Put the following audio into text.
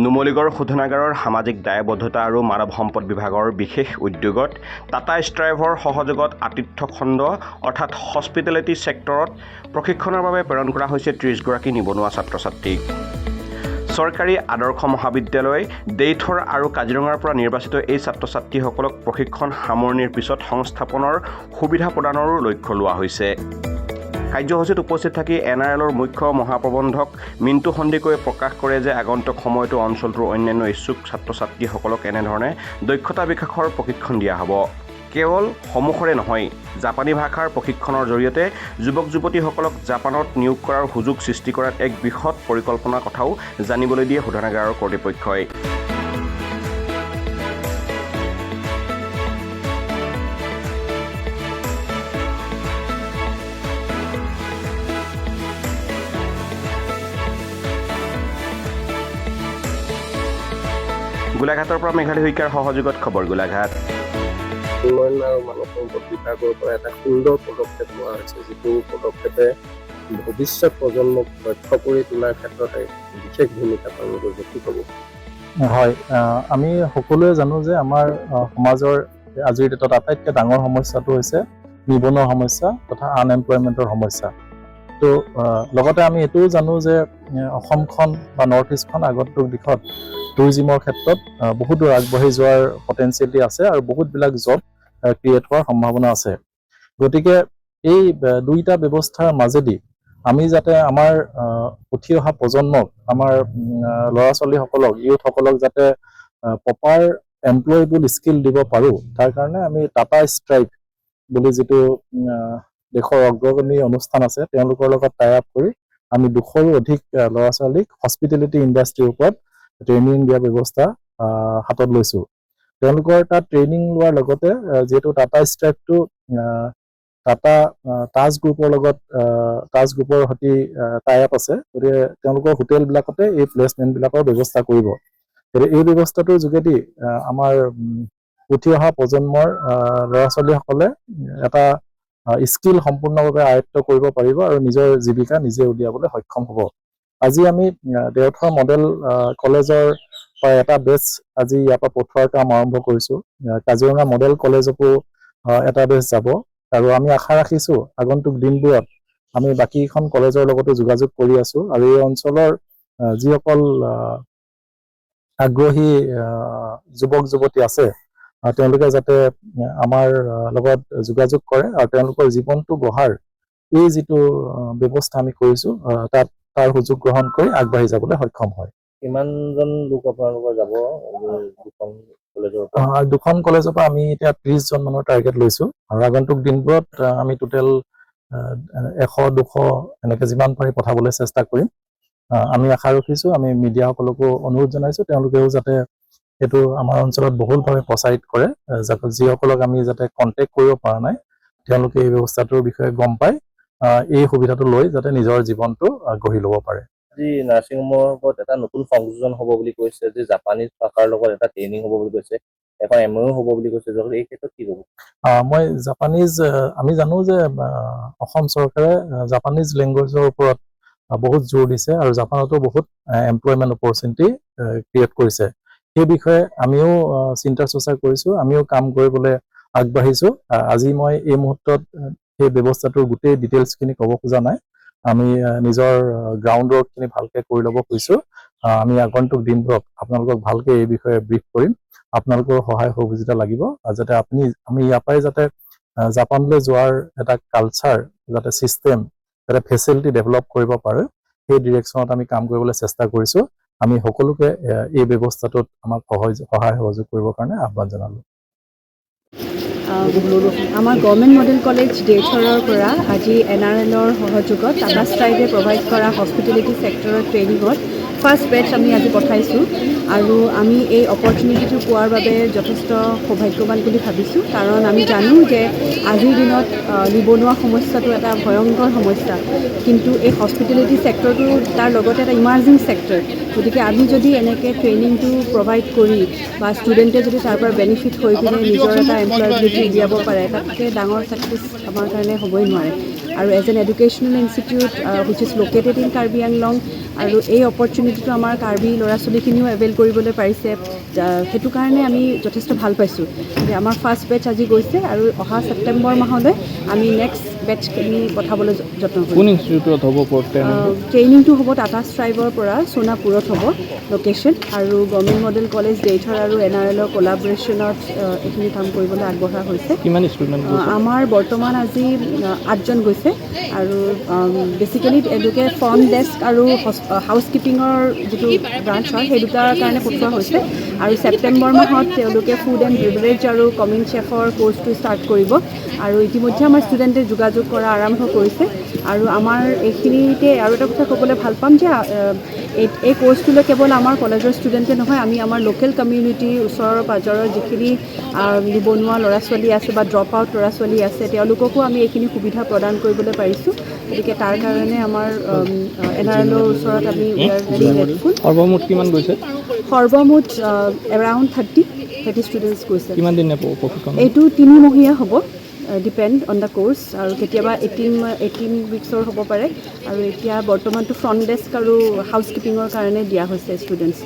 নুমলীগড় শোধনাগাৰৰ সামাজিক দায়বদ্ধতা আৰু মানৱ সম্পদ বিভাগৰ বিশেষ উদ্যোগত টাটা ষ্ট্ৰাইভৰ সহযোগত আতিথ্য খণ্ড অৰ্থাৎ হস্পিটেলিটি ছেক্টৰত প্ৰশিক্ষণৰ বাবে প্ৰেৰণ কৰা হৈছে 30 গৰাকী নিবনুৱা ছাত্ৰ-ছাত্ৰীক। চৰকাৰী আদৰ্শ মহাবিদ্যালয় দেইথৰ আৰু কাজিৰঙাৰ পৰা নিৰ্বাচিত এই ছাত্ৰ-ছাত্ৰীসকলক প্ৰশিক্ষণ সামৰণিৰ পিছত সংস্থাপনৰ সুবিধা প্ৰদানৰো লক্ষ্য লোৱা হৈছে। কাৰ্যসূচীত উপস্থিত থাকি NRLৰ মুখ্য মহাপ্ৰবন্ধক মিণ্টু সন্দিকৈয়ে প্ৰকাশ কৰে যে আগন্তুক সময়তো অঞ্চলটোৰ অন্যান্য ইচ্ছুক ছাত্ৰ-ছাত্ৰীসকলক এনেধৰণে দক্ষতা বিকাশৰ প্ৰশিক্ষণ দিয়া হ'ব। কেৱল সন্মুখৰে নহয়, জাপানী ভাষাৰ প্ৰশিক্ষণৰ জৰিয়তে যুৱক-যুৱতীসকলক জাপানত নিয়োগ কৰাৰ সুযোগ সৃষ্টি কৰাত এক বৃহৎ পৰিকল্পনাৰ কথাও জানিবলৈ দিয়ে শোধনাগাৰৰ কৰ্তৃপক্ষই। গোলাঘাটৰ পৰা মেঘালী শইকীয়াৰ সহযোগত খবৰ গোলাঘাট। উন্নয়ন আৰু মানৱ সম্পদ বিভাগৰ পৰা এটা সুন্দৰ পদক্ষেপ লোৱা হৈছে, যিটো পদক্ষেপে ভৱিষ্যত প্ৰজন্মক দক্ষ কৰি তোলাৰ ক্ষেত্ৰত বিশেষ ভূমিকা পালন কৰিব। কি ক'ব? হয়, আমি সকলোৱে জানো যে আমাৰ সমাজৰ আজিৰ ডেটত আটাইতকৈ ডাঙৰ সমস্যাটো হৈছে নিবনুৱা সমস্যা তথা আনএমপ্লয়মেণ্টৰ সমস্যা। তো লগতে আমি এইটোও জানো যে অসমখন বা নৰ্থ ইষ্টখন আগন্তুক দিশত টুৰিজিমৰ ক্ষেত্ৰত বহুত দূৰ আগবাঢ়ি যোৱাৰ পটেঞ্চিয়েলিটি আছে আৰু বহুতবিলাক জব ক্ৰিয়েট হোৱাৰ সম্ভাৱনা আছে। গতিকে এই দুইটা ব্যৱস্থাৰ মাজেদি আমি যাতে আমাৰ উঠি অহা প্ৰজন্মক, আমাৰ ল'ৰা-ছোৱালীসকলক, ইউথসকলক যাতে প্ৰপাৰ এমপ্লয়েবল স্কিল দিব পাৰোঁ, তাৰ কাৰণে আমি টাটা ষ্ট্ৰাইভ বুলি যিটো দেশৰ অগ্ৰগণী অনুষ্ঠান আছে, তেওঁলোকৰ লগত টাই আপ কৰি আমি 200ৰো অধিক ল'ৰা-ছোৱালীক হস্পিটেলিটি ইণ্ডাষ্ট্ৰীৰ ওপৰত ট্ৰেইনিং দিয়াৰ ব্যৱস্থা হাতত লৈছোঁ। তেওঁলোকৰ তাত ট্ৰেইনিং লোৱাৰ লগতে যিহেতু টাটা ষ্ট্ৰাইভটো টাটা তাজ গ্ৰুপৰ লগত তাজ গ্ৰুপৰ সৈতে টাই আপ আছে, গতিকে তেওঁলোকৰ হোটেলবিলাকতে এই প্লেচমেণ্টবিলাকৰ ব্যৱস্থা কৰিব। গতিকে এই ব্যৱস্থাটোৰ যোগেদি আমাৰ উঠি অহা প্ৰজন্মৰ ল'ৰা-ছোৱালীসকলে এটা স্কিল সম্পূৰ্ণভাৱে আয়ত্ব কৰিব পাৰিব আৰু নিজৰ জীৱিকা নিজে উলিয়াবলৈ সক্ষম হ'ব। আজি আমি দেওথৰ মডেল কলেজৰ পৰা এটা বেচ আজি ইয়াৰ পৰা পঠোৱাৰ কাম আৰম্ভ কৰিছোঁ। কাজিৰঙা মডেল কলেজকো এটা বেচ যাব আৰু আমি আশা ৰাখিছোঁ আগন্তুক দিনবোৰত আমি বাকীখন কলেজৰ লগতো যোগাযোগ কৰি আছোঁ আৰু এই অঞ্চলৰ যিসকল আগ্ৰহী যুৱক-যুৱতী আছে তেওঁলোকে যাতে আমাৰ লগত যোগাযোগ কৰে আৰু তেওঁলোকৰ জীৱনটো গঢ়াৰ এই যিটো ব্যৱস্থা আমি কৰিছোঁ তাৰ সুযোগ গ্ৰহণ কৰি আগবাঢ়ি যাবলৈ সক্ষম হয়। কিমানজন লোক আপোনালোকৰ যাব দুখন কলেজৰ পৰা? দুখন কলেজৰ পৰা আমি এতিয়া 30 জন মানৰ টাৰ্গেট লৈছোঁ আৰু আগন্তুক দিনবোৰত আমি টোটেল 100-200 এনেকৈ যিমান পাৰি পঠাবলৈ চেষ্টা কৰিম। আমি আশা ৰাখিছোঁ, আমি মিডিয়াসকলকো অনুৰোধ জনাইছোঁ তেওঁলোকেও যাতে এইটো আমাৰ অঞ্চলত বহুলভাৱে প্ৰচাৰিত কৰে, যিসকলক আমি যাতে কণ্টেক্ট কৰিব পৰা নাই তেওঁলোকে এই ব্যৱস্থাটোৰ বিষয়ে গম পায় এই সুবিধাটো লৈ যাতে নিজৰ জীৱনটো গঢ়ি ল'ব পাৰে। আজি নাৰ্ছিং হোমৰ ওপৰত এটা নতুন সংযোজন হ'ব বুলি কৈছে, যে জাপানীজ ভাষাৰ লগত এটা ট্ৰেইনিং হ'ব বুলি কৈছে, এখন MOU হ'ব বুলি কৈছে, এই ক্ষেত্ৰত কি ক'ব? মই জাপানীজ, আমি জানো যে অসম চৰকাৰে জাপানীজ লেংগুৱেজৰ ওপৰত বহুত জোৰ দিছে আৰু জাপানতো বহুত এমপ্লয়মেণ্ট অপৰচুনিটি ক্ৰিয়েট কৰিছে। সেই বিষয়ে আমিও চিন্তা চৰ্চা কৰিছোঁ, আমিও কাম কৰিবলৈ আগবাঢ়িছোঁ। আজি মই এই মুহূৰ্তত সেই ব্যৱস্থাটোৰ গোটেই ডিটেইলছখিনি ক'ব খোজা নাই। আমি নিজৰ গ্ৰাউণ্ড ৱৰ্কখিনি ভালকৈ কৰি ল'ব খুজিছোঁ। আমি আগন্তুক দিনবোৰত আপোনালোকক ভালকৈ এই বিষয়ে ব্ৰিফ কৰিম। আপোনালোকৰ সহায় সহযোগিতা লাগিব যাতে আমি ইয়াৰ পৰাই যাতে জাপানলৈ যোৱাৰ এটা কালচাৰ, যাতে ছিষ্টেম, যাতে ফেচিলিটি ডেভেলপ কৰিব পাৰোঁ, সেই ডিৰেকশ্যনত আমি কাম কৰিবলৈ চেষ্টা কৰিছোঁ। আমি সকলোকে এই ব্যৱস্থাটোত আমাক সহায় সহযোগ কৰিবৰ কাৰণে আহ্বান জনালোঁ। আমাৰ গভৰ্ণমেণ্ট মডেল কলেজ দেওথৰৰ পৰা আজি NRLৰ সহযোগত টাটা ষ্ট্ৰাইভে প্ৰভাইড কৰা হস্পিটেলিটি ছেক্টৰৰ ট্ৰেইনিঙত ফাৰ্ষ্ট বেটছ আমি আজি পঠাইছোঁ আৰু আমি এই অপৰচুনিটিটো পোৱাৰ বাবে যথেষ্ট সৌভাগ্যৱান বুলি ভাবিছোঁ, কাৰণ আমি জানো যে আজিৰ দিনত নিবনুৱা সমস্যাটো এটা ভয়ংকৰ সমস্যা, কিন্তু এই হস্পিটেলিটি ছেক্টৰটো তাৰ লগতে এটা ইমাৰ্জিং ছেক্টৰ। গতিকে আমি যদি এনেকৈ ট্ৰেইনিংটো প্ৰভাইড কৰি বা ষ্টুডেণ্টে যদি তাৰ পৰা বেনিফিট হৈ পিনে নিজৰ এটা এমপ্লয়েবিলিটি উলিয়াব পাৰে, তাতকৈ ডাঙৰ ছাকচেছ আমাৰ কাৰণে হ'বই নোৱাৰে আৰু as an educational institute which is located in Karbi Anglong আৰু এই অপৰচুনিটিটো আমাৰ কাৰ্বি ল'ৰা ছোৱালীখিনিও এভেইল কৰিবলৈ পাৰিছে সেইটো কাৰণে আমি যথেষ্ট ভাল পাইছোঁ যে আমাৰ ফাৰ্ষ্ট বেটছ আজি গৈছে আৰু অহা ছেপ্টেম্বৰ মাহলৈ আমি নেক্সট বেটছখিনি পঠাবলৈ যত্ন কৰিম। কোন ইনষ্টিটিউটত হ'ব ট্ৰেইনিংটো হ'ব টাটা ষ্ট্ৰাইভৰ পৰা সোণাপুৰত হ'ব লোকেশ্যন আৰু গভৰ্ণমেণ্ট মডেল কলেজ দেওথৰ আৰু NRLৰ কোলাবৰেশ্যনত এইখিনি কাম কৰিবলৈ আগবঢ়া হৈছে। কিমান ষ্টুডেণ্ট আমাৰ বৰ্তমান আজি 8জন গৈছে আৰু বেচিকেলি তেওঁলোকে ফ্ৰণ্ট ডেস্ক আৰু হাউচ কিপিঙৰ যিটো ব্ৰাঞ্চ হয় সেই দুটাৰ কাৰণে পঠোৱা হৈছে আৰু ছেপ্টেম্বৰ মাহত তেওঁলোকে ফুড এণ্ড বেভাৰেজ আৰু কমিন চেফৰ কৰ্চটো ষ্টাৰ্ট কৰিব আৰু ইতিমধ্যে আমাৰ ষ্টুডেণ্টে যোগাযোগ কৰা আৰম্ভ কৰিছে আৰু আমাৰ এইখিনিতে আৰু এটা কথা ক'বলৈ ভাল পাম যে এই কৰ্চটোলৈ কেৱল আমাৰ কলেজৰ ষ্টুডেণ্টে নহয় আমি আমাৰ লোকেল কমিউনিটি ওচৰৰ পাজৰৰ যিখিনি নিবনুৱা ল'ৰা ছোৱালী আছে বা ড্ৰপ আউট ল'ৰা ছোৱালী আছে তেওঁলোককো আমি এইখিনি সুবিধা প্ৰদান কৰিবলৈ পাৰিছোঁ গতিকে তাৰ কাৰণে আমাৰ NRLৰ ওচৰত আমি ভেৰি গ্ৰেটফুল। সৰ্বমুঠ কিমান গৈছে? সৰ্বমুঠ এৰাউণ্ড 30 ষ্টুডেণ্টছ গৈছে। কিমান দিন প্ৰশিক্ষণ? এইটো 3 মহীয়া হ'ব ডিপেণ্ড অন দ্য কোৰ্চ আৰু কেতিয়াবা 18 উইকছৰ হ'ব পাৰে আৰু এতিয়া বৰ্তমানটো ফ্ৰণ্ট ডেস্ক আৰু হাউচ কিপিঙৰ কাৰণে দিয়া হৈছে ষ্টুডেণ্টছ।